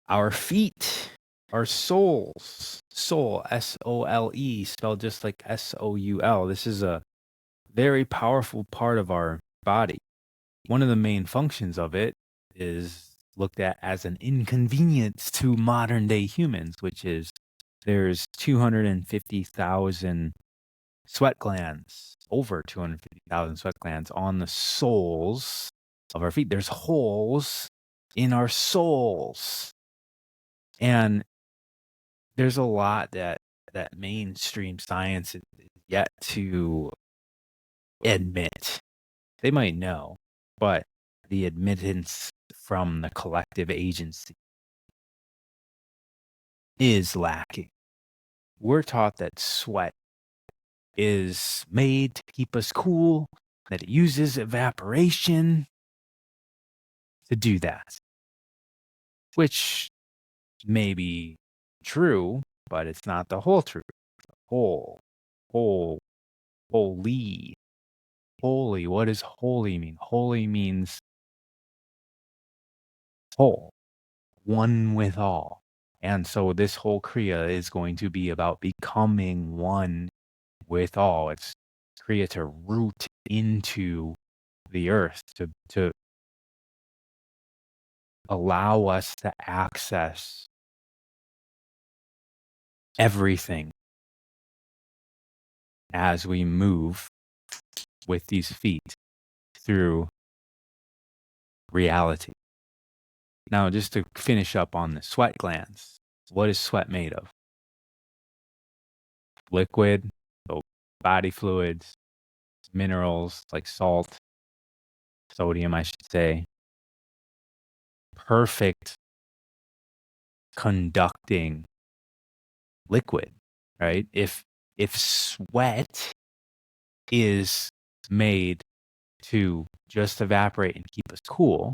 Our feet, our souls, soul, S-O-L-E, spelled just like S-O-U-L. This is a very powerful part of our body. One of the main functions of it is looked at as an inconvenience to modern day humans, which is there's 250,000 sweat glands, over 250,000 sweat glands on the soles of our feet. There's holes in our souls. And there's a lot that mainstream science is yet to admit. They might know, but the admittance from the collective agency is lacking. We're taught that sweat is made to keep us cool, that it uses evaporation to do that, which may be true, but it's not the whole truth. Whole, whole, holy, holy. What does holy mean? Holy means whole, one with all. And so this whole kriya is going to be about becoming one with all. It's kriya to root into the earth, to allow us to access everything as we move with these feet through reality. Now, just to finish up on the sweat glands, what is sweat made of? Liquid, so body fluids, minerals like salt, sodium, I should say. Perfect conducting liquid, right? If sweat is made to just evaporate and keep us cool,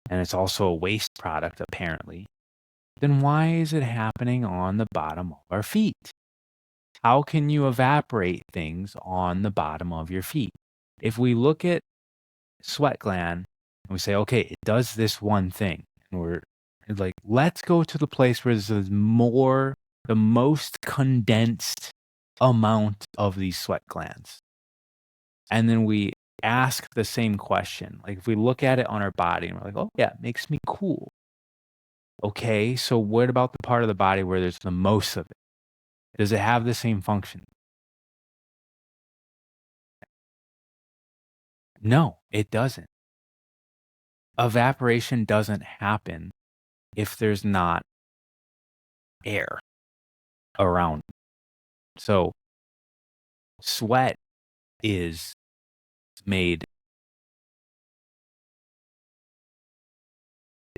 and it's also a waste product apparently, then why is it happening on the bottom of our feet? How can you evaporate things on the bottom of your feet? If we look at sweat gland and we say, okay, it does this one thing, and we're like, let's go to the place where there's the most condensed amount of these sweat glands. And then we ask the same question. Like if we look at it on our body and we're like, oh yeah, it makes me cool. Okay, so what about the part of the body where there's the most of it? Does it have the same function? No, it doesn't. Evaporation doesn't happen if there's not air around. So sweat is made.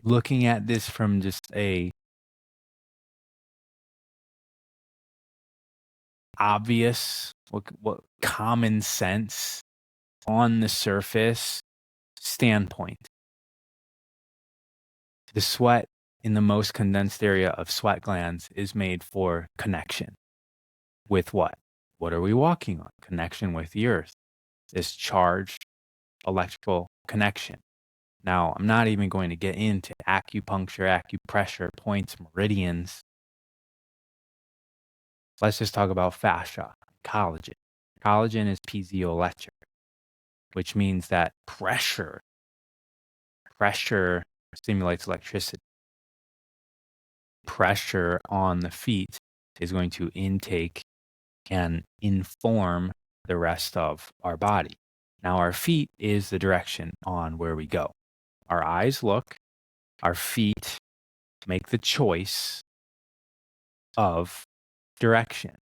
Looking at this from just a obvious, what common sense on the surface standpoint, the sweat in the most condensed area of sweat glands is made for connection with what? What are we walking on? Connection with the earth. This charged electrical connection. Now, I'm not even going to get into acupuncture, acupressure, points, meridians. Let's just talk about fascia, collagen. Collagen is piezoelectric, which means that pressure stimulates electricity. Pressure on the feet is going to intake and inform the rest of our body. Now, our feet is the direction on where we go. Our eyes look, our feet make the choice of direction,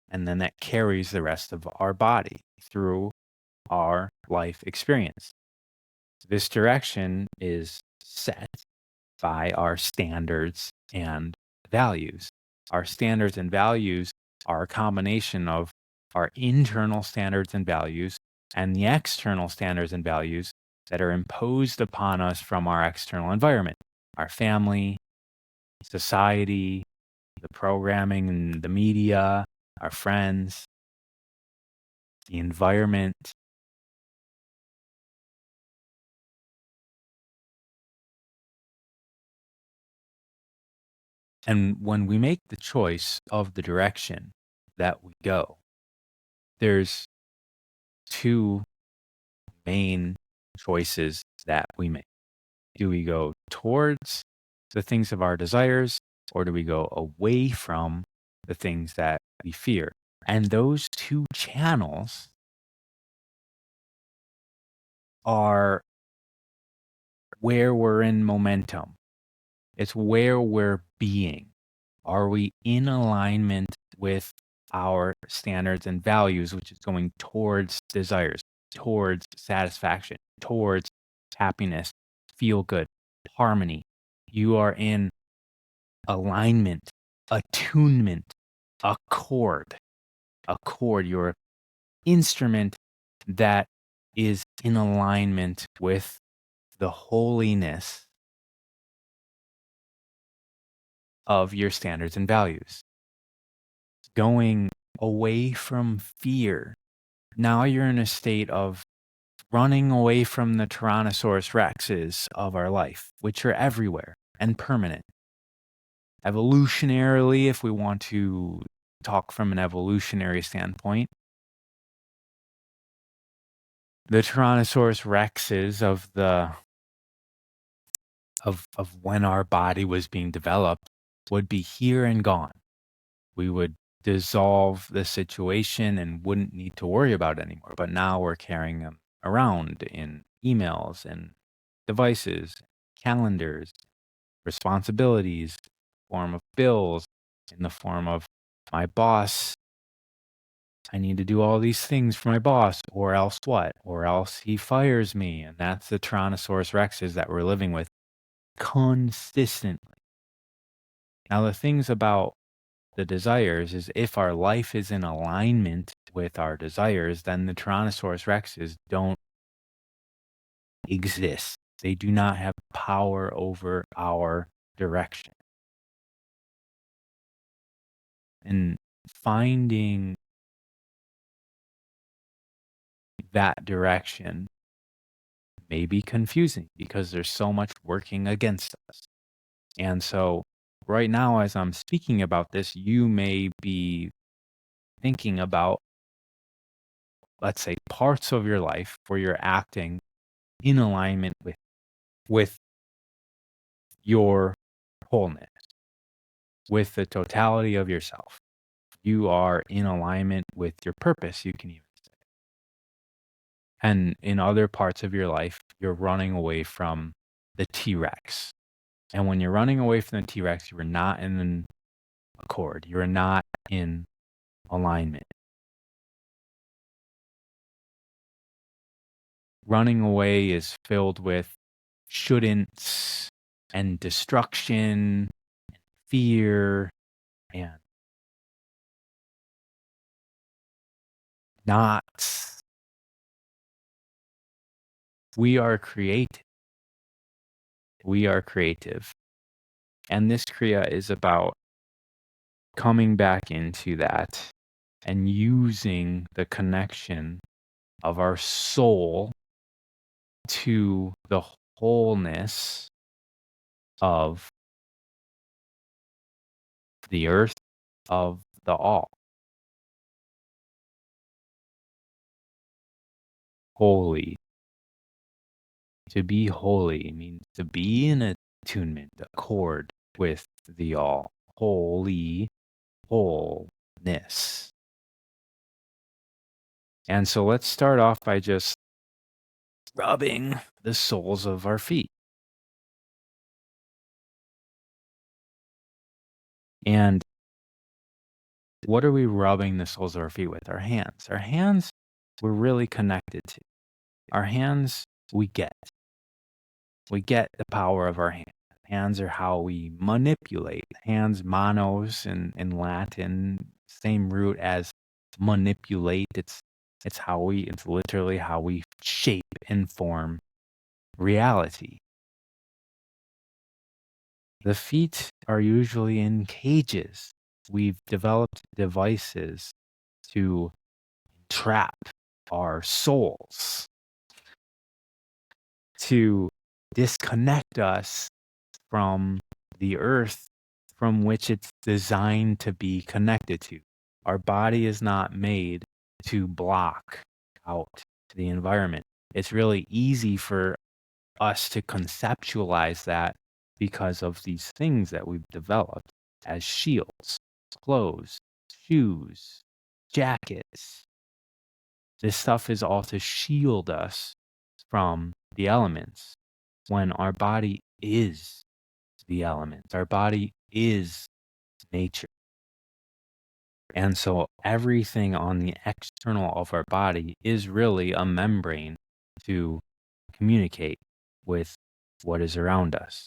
and then that carries the rest of our body through our life experience. This direction is set by our standards and values. Our standards and values are a combination of our internal standards and values and the external standards and values that are imposed upon us from our external environment, our family, society, the programming and the media, our friends, the environment. And when we make the choice of the direction that we go, there's two main choices that we make. Do we go towards the things of our desires, or do we go away from the things that we fear? And those two channels are where we're in momentum. It's where we're being. Are we in alignment with our standards and values, which is going towards desires, towards satisfaction, towards happiness, feel good, harmony? You are in alignment, attunement, accord. Accord, your instrument that is in alignment with the holiness of your standards and values. Going away from fear. Now you're in a state of running away from the Tyrannosaurus Rexes of our life, which are everywhere and permanent. Evolutionarily, if we want to talk from an evolutionary standpoint, the Tyrannosaurus Rexes of when our body was being developed would be here and gone. We would dissolve the situation and wouldn't need to worry about it anymore. But now we're carrying them around in emails and devices, calendars, responsibilities, form of bills, in the form of my boss. I need to do all these things for my boss, or else what? Or else he fires me. And that's the Tyrannosaurus Rexes that we're living with consistently. Now, the things about the desires is if our life is in alignment with our desires, then the Tyrannosaurus Rexes don't exist. They do not have power over our direction. And finding that direction may be confusing because there's so much working against us. And so, right now, as I'm speaking about this, you may be thinking about, let's say, parts of your life where you're acting in alignment with your wholeness, with the totality of yourself. You are in alignment with your purpose, you can even say. And in other parts of your life, you're running away from the T Rex. And when you're running away from the T Rex, you're not in accord, you're not in alignment. Running away is filled with shouldn'ts and destruction, fear, and nots. We are creative. We are creative. And this Kriya is about coming back into that and using the connection of our soul to the wholeness of the earth, of the all. Holy. To be holy means to be in attunement, accord with the all. Holy, wholeness. And so let's start off by just rubbing the soles of our feet. And what are we rubbing the soles of our feet with? Our hands. Our hands, we're really connected to. Our hands, we get. We get the power of our hands. Hands are how we manipulate. Hands, manos in Latin, same root as manipulate. It's literally how we shape and form reality. The feet are usually in cages. We've developed devices to trap our souls, to disconnect us from the earth, from which it's designed to be connected to. Our body is not made to block out to the environment. It's really easy for us to conceptualize that because of these things that we've developed as shields, clothes, shoes, jackets. This stuff is all to shield us from the elements when our body is the elements. Our body is nature. And so everything on the external of our body is really a membrane to communicate with what is around us.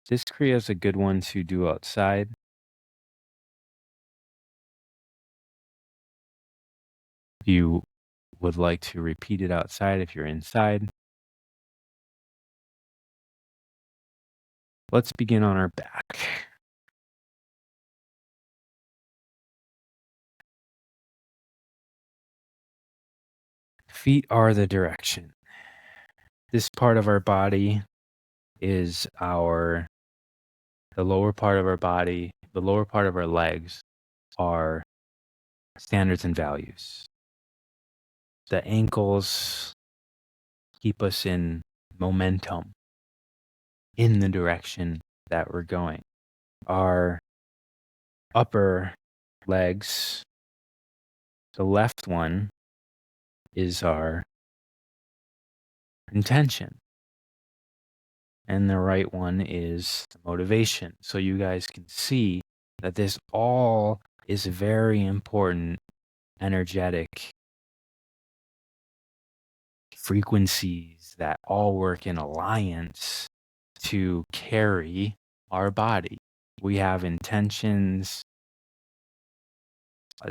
This kriya is a good one to do outside. If you would like to repeat it outside, if you're inside, let's begin on our back. Feet are the direction. This part of our body is the lower part of our body, the lower part of our legs are standards and values. The ankles keep us in momentum in the direction that we're going. Our upper legs, the left one is our intention, and the right one is the motivation. So you guys can see that this all is very important energetic frequencies that all work in alliance to carry our body. We have intentions,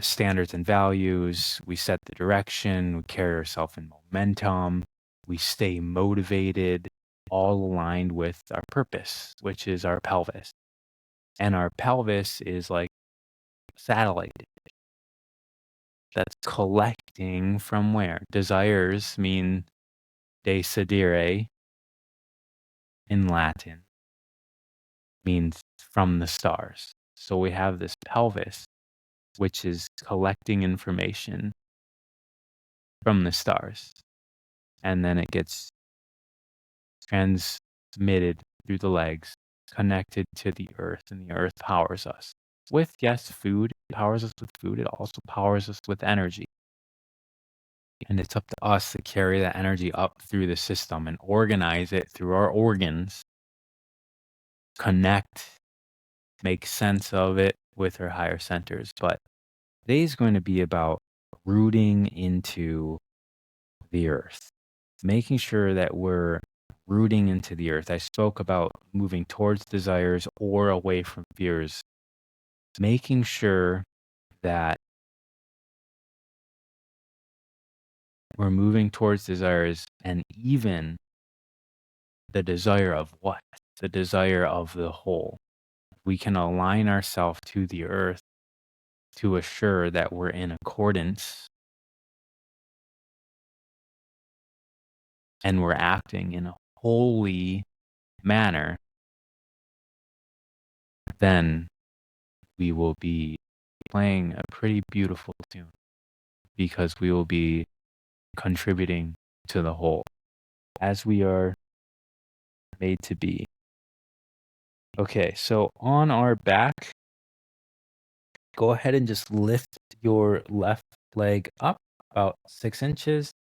standards and values. We set the direction. We carry ourselves in momentum. We stay motivated, all aligned with our purpose, which is our pelvis. And our pelvis is like a satellite that's collecting from where? Desires mean desidere in Latin, means from the stars. So we have this pelvis, which is collecting information from the stars. And then it gets transmitted through the legs, connected to the earth, and the earth powers us with, yes, food. It powers us with food. It also powers us with energy. And it's up to us to carry that energy up through the system and organize it through our organs, connect, make sense of it with our higher centers. But today is going to be about rooting into the earth, making sure that we're rooting into the earth. I spoke about moving towards desires or away from fears, making sure that we're moving towards desires, and even the desire of what? The desire of the whole. We can align ourselves to the earth to assure that we're in accordance and we're acting in a holy manner. Then we will be playing a pretty beautiful tune because we will be contributing to the whole as we are made to be. Okay, so on our back, go ahead and just lift your left leg up about 6 inches